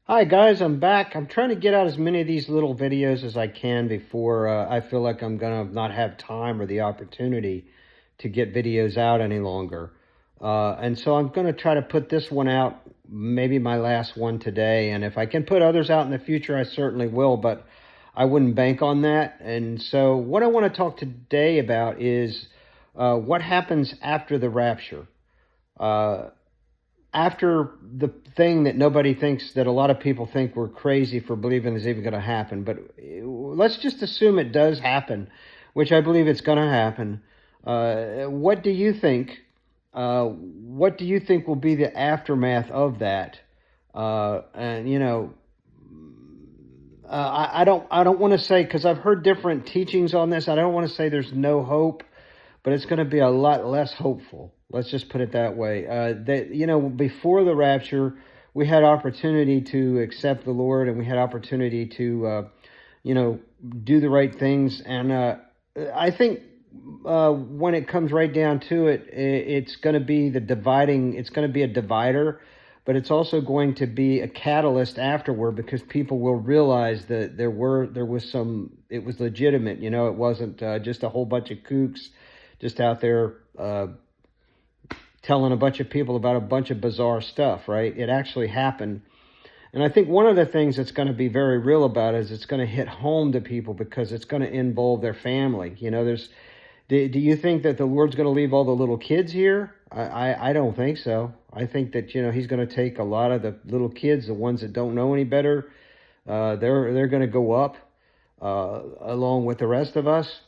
Hi guys, I'm back. I'm trying to get out as many of these little videos as I can before I feel like I'm gonna not have time or the opportunity to get videos out any longer. And so I'm gonna try to put this one out, maybe my last one today. And if I can put others out in the future, I certainly will, but I wouldn't bank on that. And so what I want to talk today about is what happens after the rapture. Uh, After the thing that nobody thinks, that a lot of people think we're crazy for believing is even going to happen, but let's just assume it does happen, which I believe it's going to happen. What do you think? What do you think will be the aftermath of that? And I don't want to say, because I've heard different teachings on this. I don't want to say there's no hope, but it's going to be a lot less hopeful. Let's just put it that way. Before the rapture, we had opportunity to accept the Lord, and we had opportunity to, do the right things. And I think when it comes right down to it, it's going to be the dividing. It's going to be a divider, but it's also going to be a catalyst afterward, because people will realize that there was some. It was legitimate. It wasn't just a whole bunch of kooks just out there telling a bunch of people about a bunch of bizarre stuff, right? It actually happened. And I think one of the things that's going to be very real about it is it's going to hit home to people, because it's going to involve their family. Do you think that the Lord's going to leave all the little kids here? I don't think so. I think that, he's going to take a lot of the little kids, the ones that don't know any better. They're going to go up along with the rest of us.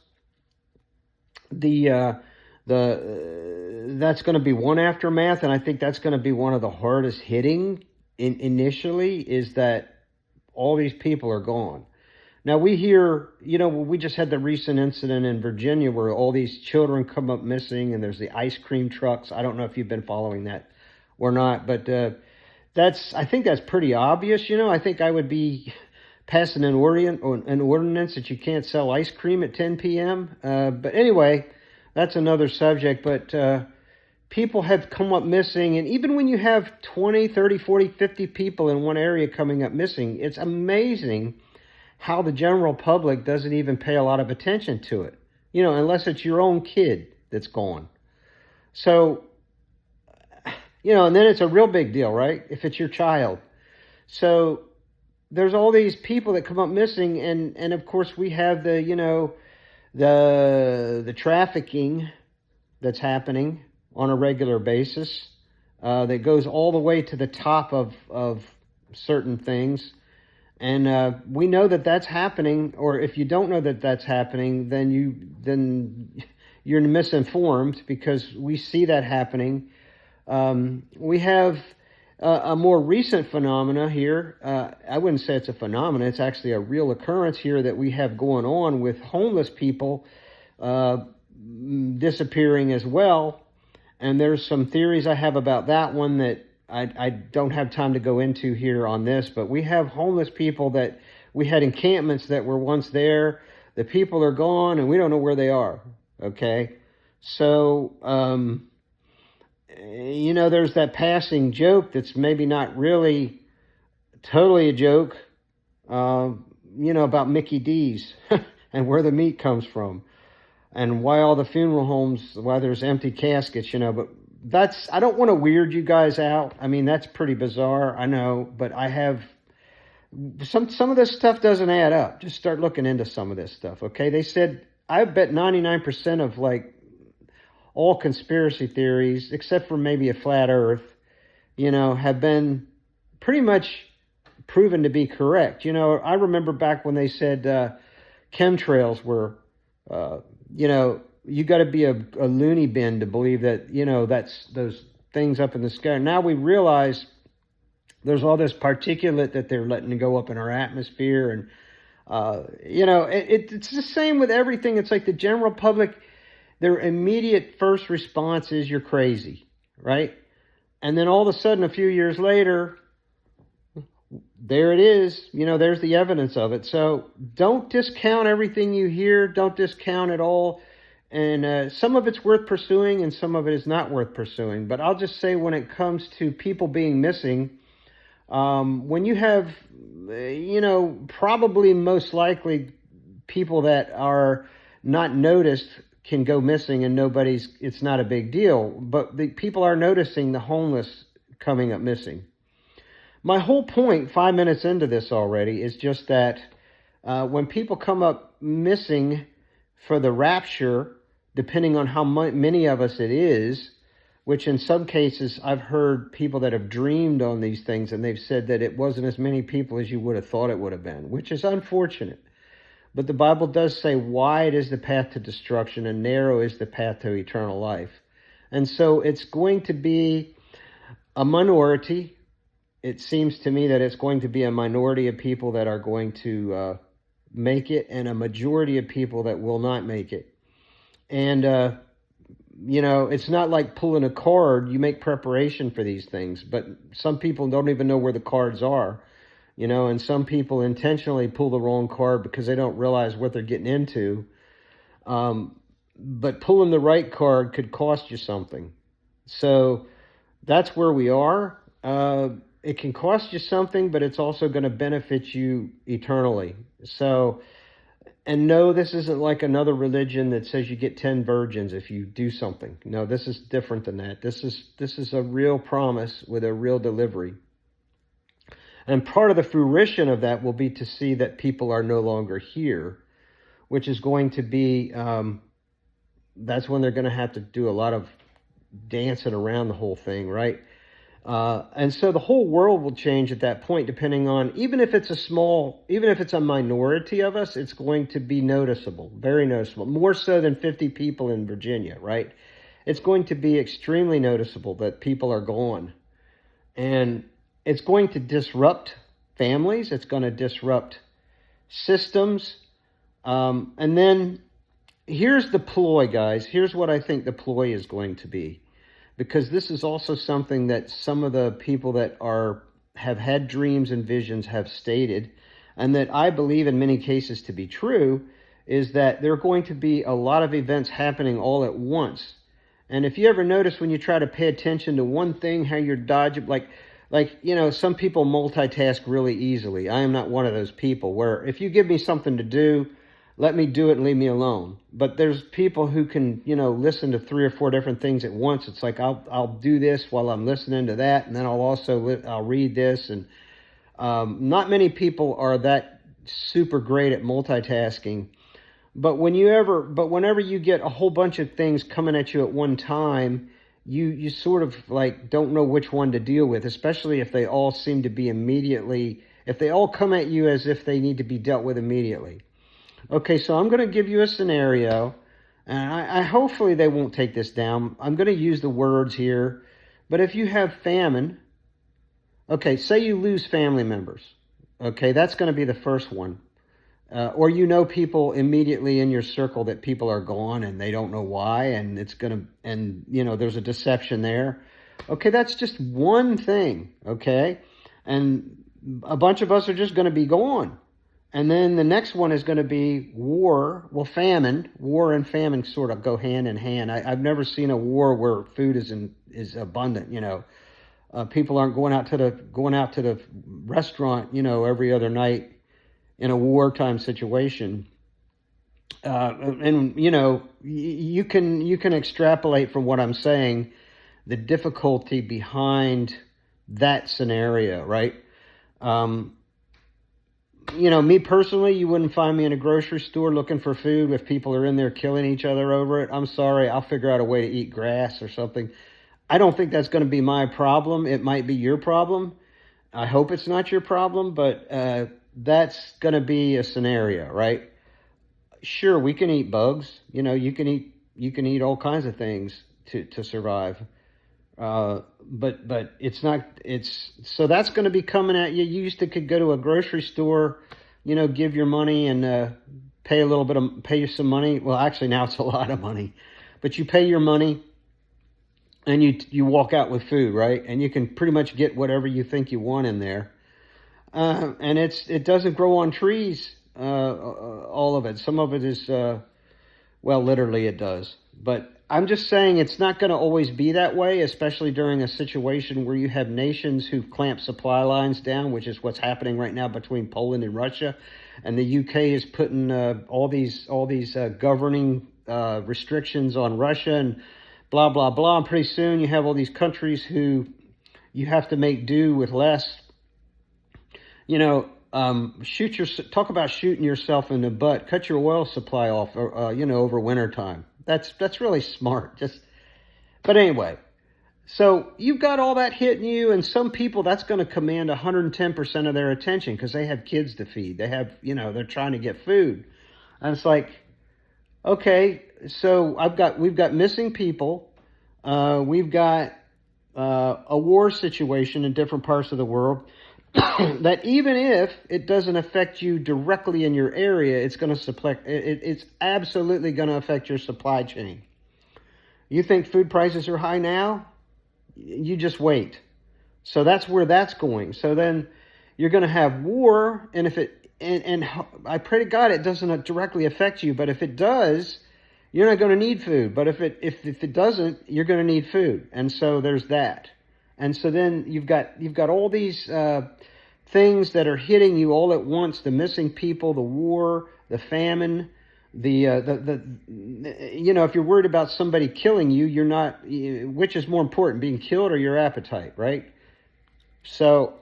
That's going to be one aftermath, and I think that's going to be one of the hardest hitting initially, is that all these people are gone. Now we hear, we just had the recent incident in Virginia where all these children come up missing, and there's the ice cream trucks. I don't know if you've been following that or not, but I think that's pretty obvious. I think I would be passing an ordinance that you can't sell ice cream at 10 p.m. But anyway, that's another subject. But people have come up missing. And even when you have 20, 30, 40, 50 people in one area coming up missing, it's amazing how the general public doesn't even pay a lot of attention to it, unless it's your own kid that's gone. So, and then it's a real big deal, right? If it's your child. So there's all these people that come up missing, and of course we have the trafficking that's happening on a regular basis, that goes all the way to the top of certain things. And we know that that's happening, or if you don't know that that's happening, then you're misinformed, because we see that happening. We have a more recent phenomena here. I wouldn't say it's a phenomenon. It's actually a real occurrence here that we have going on with homeless people disappearing as well. And there's some theories I have about that one that I don't have time to go into here on this, but we have homeless people that we had encampments that were once there. The people are gone, and we don't know where they are. Okay? So, there's that passing joke that's maybe not really totally a joke, about Mickey D's and where the meat comes from, and why all the funeral homes, why there's empty caskets, but I don't want to weird you guys out. I mean, that's pretty bizarre, I know, but I have some of this stuff doesn't add up. Just start looking into some of this stuff, okay? They said, I bet 99% of all conspiracy theories, except for maybe a flat earth, have been pretty much proven to be correct. I remember back when they said chemtrails were, you got to be a loony bin to believe that, that's those things up in the sky. Now we realize there's all this particulate that they're letting go up in our atmosphere. And, it's the same with everything. It's like the general public, their immediate first response is, you're crazy, right? And then all of a sudden, a few years later, there it is. There's the evidence of it. So don't discount everything you hear. Don't discount it all. And some of it's worth pursuing, and some of it is not worth pursuing. But I'll just say, when it comes to people being missing, When you have, probably most likely people that are not noticed can go missing and it's not a big deal. But the people are noticing the homeless coming up missing. My whole point, 5 minutes into this already, is just that when people come up missing for the rapture, depending on how many of us it is, which in some cases I've heard people that have dreamed on these things and they've said that it wasn't as many people as you would have thought it would have been, which is unfortunate. But the Bible does say wide is the path to destruction and narrow is the path to eternal life. And so it's going to be a minority. It seems to me that it's going to be a minority of people that are going to make it and a majority of people that will not make it. And, it's not like pulling a card. You make preparation for these things, but some people don't even know where the cards are, and some people intentionally pull the wrong card because they don't realize what they're getting into. But pulling the right card could cost you something. So that's where we are. It can cost you something, but it's also going to benefit you eternally. So, and no, this isn't like another religion that says you get 10 virgins if you do something. No, this is different than that. This is a real promise with a real delivery. And part of the fruition of that will be to see that people are no longer here, which is going to be, that's when they're going to have to do a lot of dancing around the whole thing, right? And so the whole world will change at that point, depending on, even if it's a minority of us, it's going to be noticeable, very noticeable, more so than 50 people in Virginia, right? It's going to be extremely noticeable that people are gone. And it's going to disrupt families. It's going to disrupt systems. And then here's the ploy, guys. Here's what I think the ploy is going to be. Because this is also something that some of the people that have had dreams and visions have stated, and that I believe in many cases to be true, is that there are going to be a lot of events happening all at once. And if you ever notice when you try to pay attention to one thing, how you're dodging, some people multitask really easily. I am not one of those people where if you give me something to do, let me do it and leave me alone. But there's people who can, listen to 3 or 4 different things at once. It's like I'll do this while I'm listening to that, and then I'll read this. And not many people are that super great at multitasking. But whenever you get a whole bunch of things coming at you at one time, you sort of like don't know which one to deal with, especially if they all seem to be if they all come at you as if they need to be dealt with immediately. Okay, so I'm going to give you a scenario, and I hopefully they won't take this down. I'm going to use the words here, but if you have famine, okay, say you lose family members, okay, that's going to be the first one. Or people immediately in your circle that people are gone and they don't know why, and there's a deception there. Okay, that's just one thing, okay? And a bunch of us are just going to be gone. And then the next one is going to be war. Well, famine. War and famine sort of go hand in hand. I've never seen a war where food is abundant. People aren't going out to the restaurant, every other night in a wartime situation. You can extrapolate from what I'm saying the difficulty behind that scenario, right? Me personally, you wouldn't find me in a grocery store looking for food if people are in there killing each other over it. I'm sorry, I'll figure out a way to eat grass or something. I don't think that's going to be my problem. It might be your problem. I hope it's not your problem, but that's going to be a scenario, right? Sure, we can eat bugs. You can eat all kinds of things to survive. But so that's going to be coming at you. You could go to a grocery store, give your money and pay you some money. Well, actually now it's a lot of money, but you pay your money and you walk out with food, right? And you can pretty much get whatever you think you want in there. And it doesn't grow on trees, all of it. Some of it is Well, literally it does. But I'm just saying it's not going to always be that way, especially during a situation where you have nations who clamp supply lines down, which is what's happening right now between Poland and Russia. And the UK is putting all these governing restrictions on Russia and blah, blah, blah. And pretty soon you have all these countries who you have to make do with less. You know, talk about shooting yourself in the butt. Cut your oil supply off, over wintertime. That's really smart. But anyway, so you've got all that hitting you, and some people that's going to command 110% of their attention because they have kids to feed. They have, they're trying to get food, and it's like, okay, so we've got missing people, we've got a war situation in different parts of the world. That even if it doesn't affect you directly in your area, it's going to it's absolutely going to affect your supply chain. You think food prices are high now? You just wait. So that's where that's going. So then you're going to have war, and and I pray to God it doesn't directly affect you, but if it does, you're not going to need food. But if it doesn't, you're going to need food. And so there's that. And so then you've got all these things that are hitting you all at once: the missing people, the war, the famine, if you're worried about somebody killing you, you're not. Which is more important, being killed or your appetite, right? So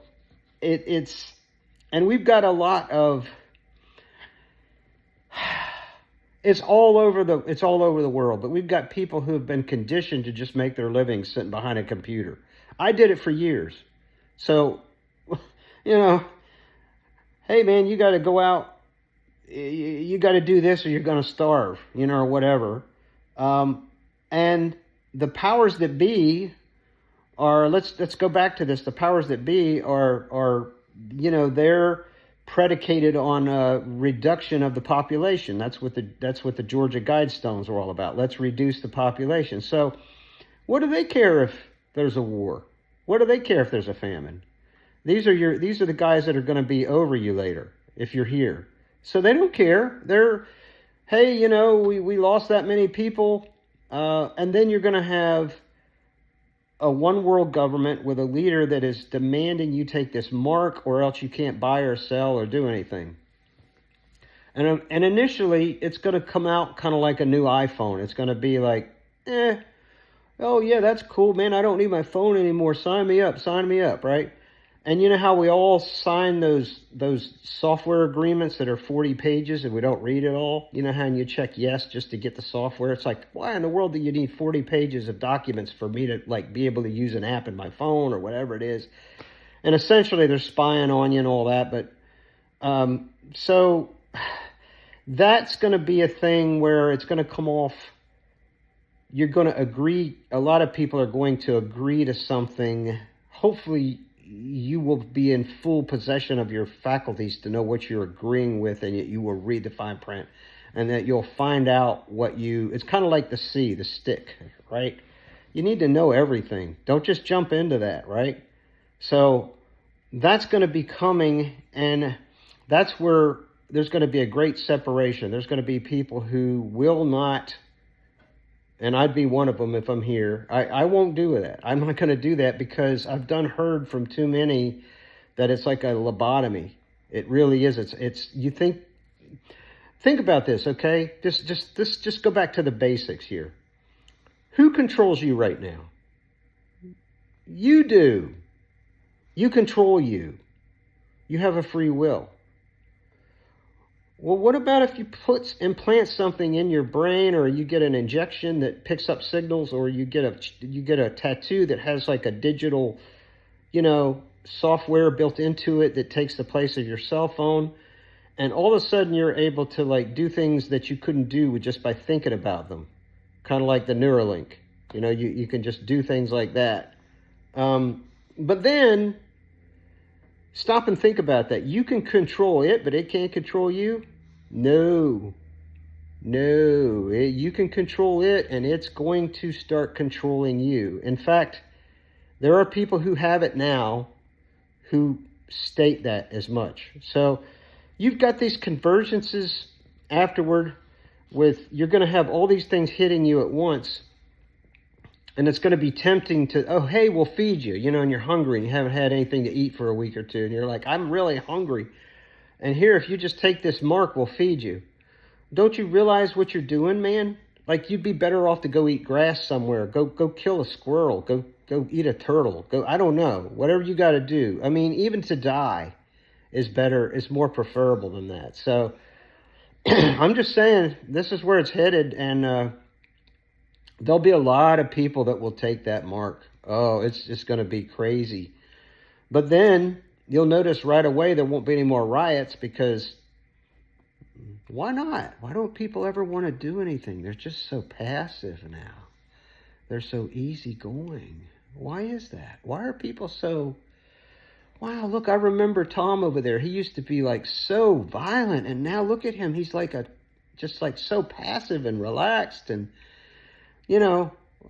and we've got a lot of. It's all over the world, but we've got people who have been conditioned to just make their living sitting behind a computer. I did it for years. So, hey man, you got to go out, you got to do this or you're going to starve, or whatever. And the powers that be are, let's go back to this. The powers that be are they're predicated on a reduction of the population. That's what the Georgia Guidestones are all about. Let's reduce the population. So what do they care if there's a war? What do they care if there's a famine? These are the guys that are going to be over you later if you're here. So they don't care. They're, hey, we lost that many people, and then you're going to have a one world government with a leader that is demanding you take this mark or else you can't buy or sell or do anything. And initially, it's going to come out kind of like a new iPhone. It's going to be like, oh yeah, that's cool, man. I don't need my phone anymore. Sign me up, right? And you know how we all sign those software agreements that are 40 pages and we don't read it all? You know how you check yes just to get the software? It's like, why in the world do you need 40 pages of documents for me to be able to use an app in my phone or whatever it is? And essentially they're spying on you and all that. But so that's going to be a thing where it's going to come off. You're going to agree. A lot of people are going to agree to something. Hopefully you will be in full possession of your faculties to know what you're agreeing with, and yet you will read the fine print, and that you'll find out it's kind of like the stick, right? You need to know everything. Don't just jump into that, right? So that's going to be coming, and that's where there's going to be a great separation. There's going to be people who will not, and I'd be one of them if I'm here. I won't do that. I'm not going to do that because I've heard from too many that it's like a lobotomy. It really is. It's you think about this, okay? Just go back to the basics here. Who controls you right now? You do. You control you. You have a free will. Well, what about if you implant something in your brain, or you get an injection that picks up signals, or you get a tattoo that has like a digital, software built into it that takes the place of your cell phone, and all of a sudden you're able to do things that you couldn't do just by thinking about them, kind of like the Neuralink. You can just do things like that. But then stop and think about that. You can control it, but it can't control you? No. You can control it, and it's going to start controlling you. In fact, there are people who have it now who state that as much. So you've got these convergences afterward you're going to have all these things hitting you at once. And it's going to be tempting to, oh, hey, we'll feed you, and you're hungry and you haven't had anything to eat for a week or two. And you're like, I'm really hungry. And here, if you just take this mark, we'll feed you. Don't you realize what you're doing, man? Like, you'd be better off to go eat grass somewhere. Go kill a squirrel. Go eat a turtle. I don't know. Whatever you got to do. I mean, even to die is better, is more preferable than that. So I'm just saying, this is where it's headed. And there'll be a lot of people that will take that mark. Oh, it's just going to be crazy. But then you'll notice right away there won't be any more riots, because why not? Why don't people ever want to do anything? They're just so passive now. They're so easygoing. Why is that? Why are people so... Wow, look, I remember Tom over there. He used to be like so violent, and now look at him. He's like just like so passive and relaxed. And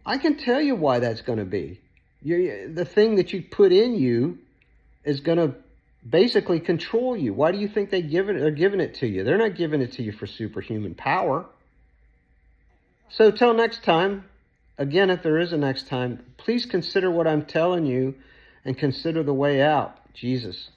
I can tell you why that's going to be. The thing that you put in you is going to basically control you. Why do you think they're giving it to you? They're not giving it to you for superhuman power. So till next time, again, if there is a next time, please consider what I'm telling you and consider the way out, Jesus.